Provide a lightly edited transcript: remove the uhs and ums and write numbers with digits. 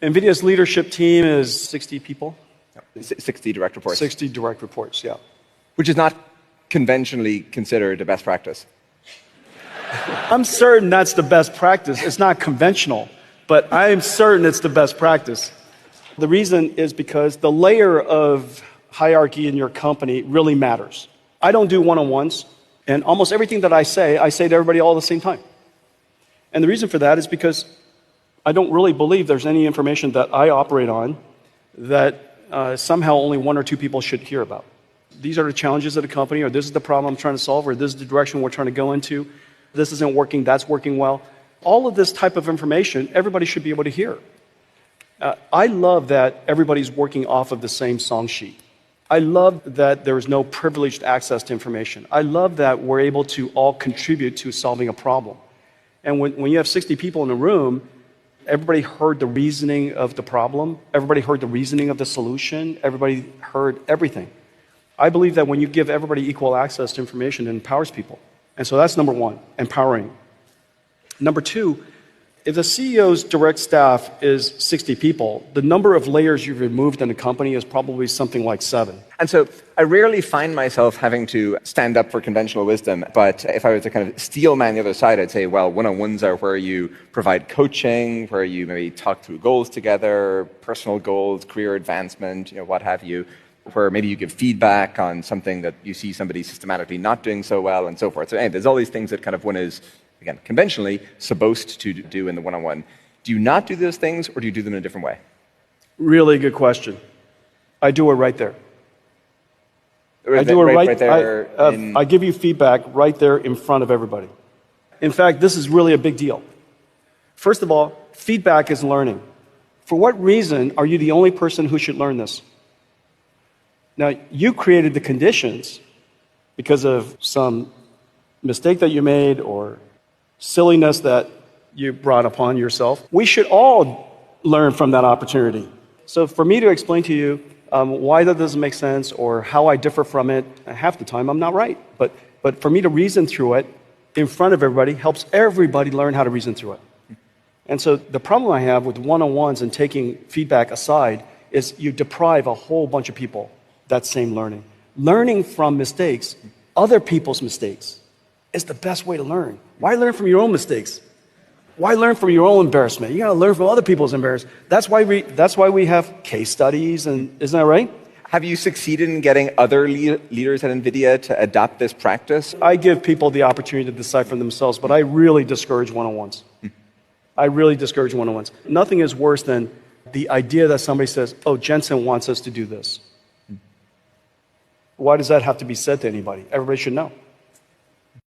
NVIDIA's leadership team is 60 people. 60 direct reports. 60 direct reports, yeah. Which is not conventionally considered a best practice. I'm certain that's the best practice. It's not conventional, but I am certain it's the best practice. The reason is because the layer of hierarchy in your company really matters. I don't do one-on-ones, and almost everything that I say to everybody all at the same time. And the reason for that is because I don't really believe there's any information that I operate on that somehow only one or two people should hear about. These are the challenges of the company, or this is the problem I'm trying to solve, or this is the direction we're trying to go into. This isn't working, that's working well. All of this type of information, everybody should be able to hear. I love that everybody's working off of the same song sheet. I love that there is no privileged access to information. I love that we're able to all contribute to solving a problem. And when you have 60 people in a room, everybody heard the reasoning of the problem, everybody heard the reasoning of the solution, everybody heard everything. I believe that when you give everybody equal access to information, it empowers people. And so that's number one, empowering. Number two, if the CEO's direct staff is 60 people, the number of layers you've removed in a company is probably something like 7. And so I rarely find myself having to stand up for conventional wisdom, but if I were to kind of steel man the other side, I'd say, well, one-on-ones are where you provide coaching, where you maybe talk through goals together, personal goals, career advancement, what have you, where maybe you give feedback on something that you see somebody systematically not doing so well and so forth. So anyway, there's all these things that kind of one is, again, conventionally supposed to do in the one-on-one. Do you not do those things, or do you do them in a different way? Really good question. I do it right there. I do it right there. I give you feedback right there in front of everybody. In fact, this is really a big deal. First of all, feedback is learning. For what reason are you the only person who should learn this? Now, you created the conditions because of some mistake that you made or silliness that you brought upon yourself. We should all learn from that opportunity. So for me to explain to you why that doesn't make sense or how I differ from it, half the time I'm not right. But for me to reason through it in front of everybody helps everybody learn how to reason through it. And so the problem I have with one-on-ones and taking feedback aside is you deprive a whole bunch of people that same learning. Learning from mistakes, other people's mistakes, is the best way to learn. Why learn from your own mistakes? Why learn from your own embarrassment? You gotta learn from other people's embarrassment. That's why we have case studies, and isn't that right? Have you succeeded in getting other leaders at NVIDIA to adopt this practice? I give people the opportunity to decide for themselves, but I really discourage one-on-ones. I really discourage one-on-ones. Nothing is worse than the idea that somebody says, oh, Jensen wants us to do this. Why does that have to be said to anybody? Everybody should know.